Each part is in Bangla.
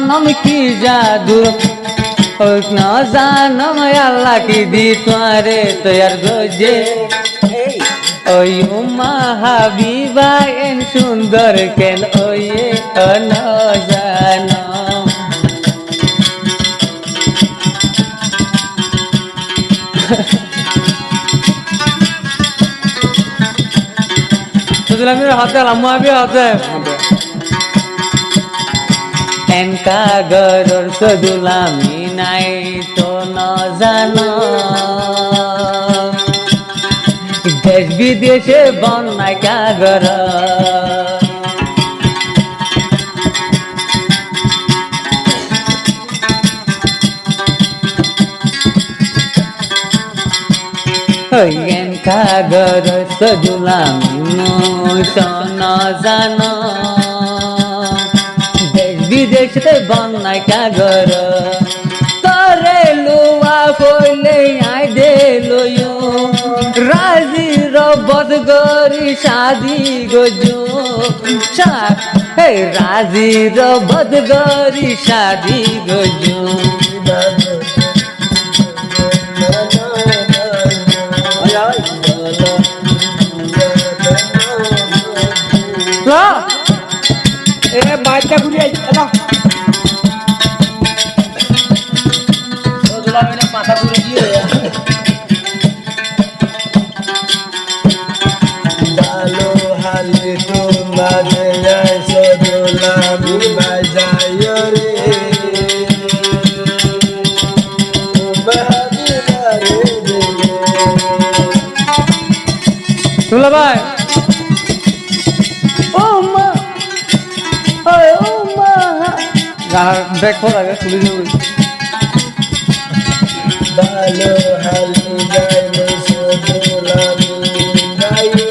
জানম কি জাদু ন জানম আল্লাহ কি দি তোয়ারে তৈয়ার গজে ওই উম্মা হাবিবা এন সুন্দর কেন ওই ন জানম Sudulami hotel, amu abi hotel. Enka garor sudulami nai to na jano. Desh bideshe bonnai ka garor. Enka garor sudulami to na jano. বিদেশে বন্যায় কাগর তরে লুয়া কইলে আই দে লইও রাজি রবদ গরি শাদি গজু হে রাজি রবদ গরি শাদি গজু বাচ্চা ঘুরে মাথা ঘুরে দিয়ে ভালো হালি তোমারে সদুলামি বাজায় রে তুলা ভাই ব্যাক কর আগে খুলে দেব ভালো হালি গাইলে সদুলামি গাইলে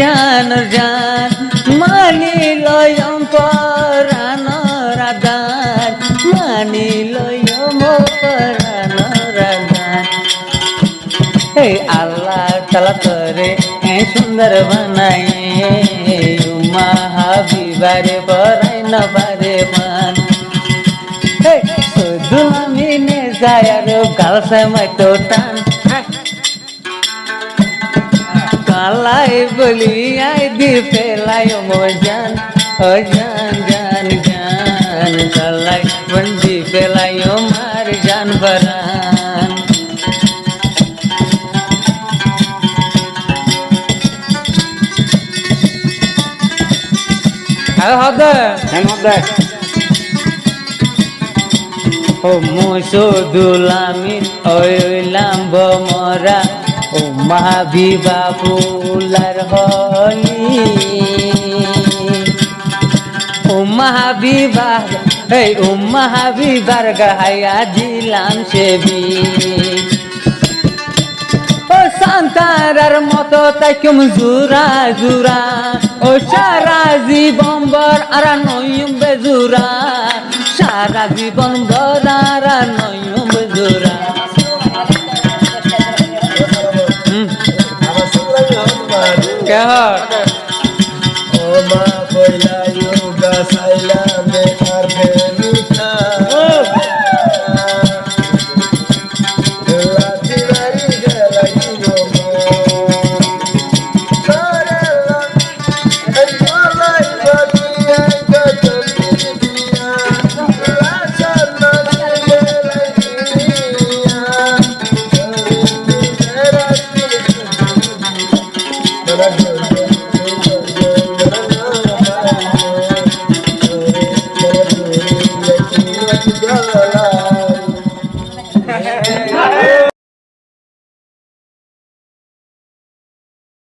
জান জান মানি লয়ম পরাণ রাধান মানি লয়ম পরাণ রাধান হে আল্লাহ তালা তোরে সুন্দর বানাই উম্মা হাবিবারে পরাই নবারে মান হে সদুলামি নে যায় আর গাল সময় তো টান কালাই বলি আই দি ফেলাই মো জান ও জান জান জান কালাই বন্দি ফেলাই ও মার জান বরান আর হবে হ্যাঁ হবে ও মুসুদুলামি ওইলাম বমরা ও মাহাবিবা ফুলার হলি ও মাহাবিবা এই ও মাহাবিবার গাহায়া দিলাম সেবি ও সান্তারার মতো তাই কেম জুরা জুরা ও সারা জীবন বর আর নয়ুম বেজুরা সারা জীবন বর আর নয়ুম বেজুরা ও মা কইলা ইউগা সাইলা বেকার ফেমিতা লাতি বাড়ি গেলা ইগো সারে এই গলাই বাদিয়া কত দিয়া লাচা না গেলা দিয়া Yeah.